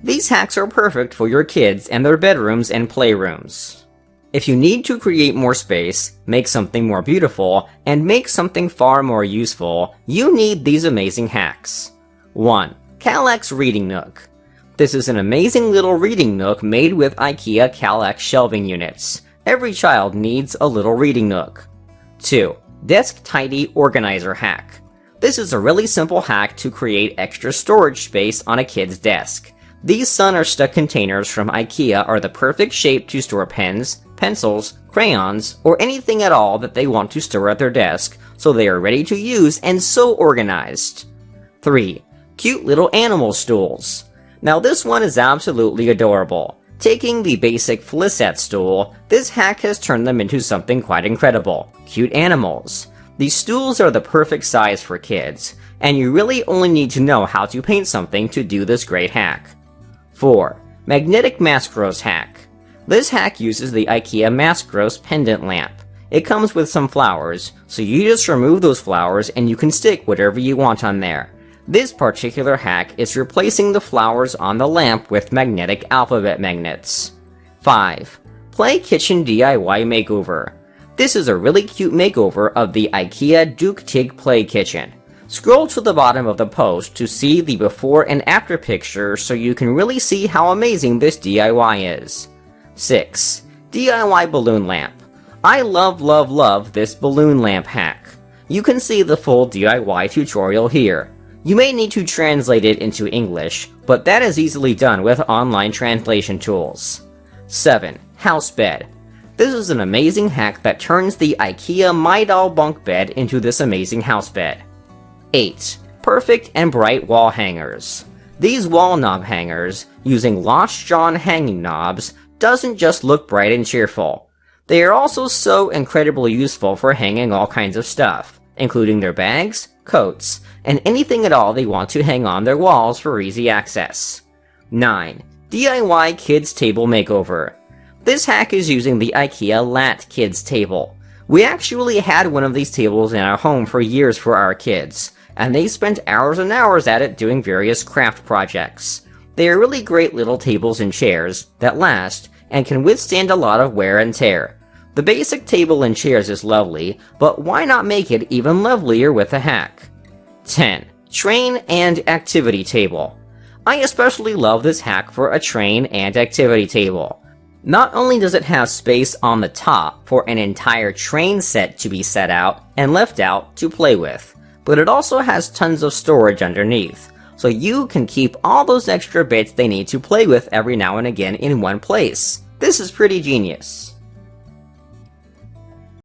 These hacks are perfect for your kids and their bedrooms and playrooms. If you need to create more space, make something more beautiful, and make something far more useful, you need these amazing hacks. 1. Kallax Reading Nook. This is an amazing little reading nook made with IKEA Kallax shelving units. Every child needs a little reading nook. 2. Desk Tidy Organizer Hack. This is a really simple hack to create extra storage space on a kid's desk. These sun or stuck containers from IKEA are the perfect shape to store pens, pencils, crayons, or anything at all that they want to store at their desk, so they are ready to use and so organized. 3. Cute little animal stools. Now this one is absolutely adorable. Taking the basic Flissette stool, this hack has turned them into something quite incredible. Cute animals. These stools are the perfect size for kids, and you really only need to know how to paint something to do this great hack. 4. Magnetic Maskros Hack. This hack uses the IKEA Maskros pendant lamp. It comes with some flowers, so you just remove those flowers and you can stick whatever you want on there. This particular hack is replacing the flowers on the lamp with magnetic alphabet magnets. 5. Play Kitchen DIY Makeover. This is a really cute makeover of the IKEA Duke Tig Play Kitchen. Scroll to the bottom of the post to see the before and after picture so you can really see how amazing this DIY is. 6. DIY Balloon Lamp. I love this balloon lamp hack. You can see the full DIY tutorial here. You may need to translate it into English, but that is easily done with online translation tools. 7. House Bed. This is an amazing hack that turns the IKEA My Doll bunk bed into this amazing house bed. 8. Perfect and bright wall hangers. These wall knob hangers, using Lost John hanging knobs, doesn't just look bright and cheerful. They are also so incredibly useful for hanging all kinds of stuff, including their bags, coats, and anything at all they want to hang on their walls for easy access. 9. DIY Kids Table Makeover. This hack is using the IKEA Lat Kids Table. We actually had one of these tables in our home for years for our kids, and they spent hours and hours at it doing various craft projects. They are really great little tables and chairs that last and can withstand a lot of wear and tear. The basic table and chairs is lovely, but why not make it even lovelier with a hack? 10. Train and Activity Table. I especially love this hack for a train and activity table. Not only does it have space on the top for an entire train set to be set out and left out to play with, but it also has tons of storage underneath, so you can keep all those extra bits they need to play with every now and again in one place. This is pretty genius.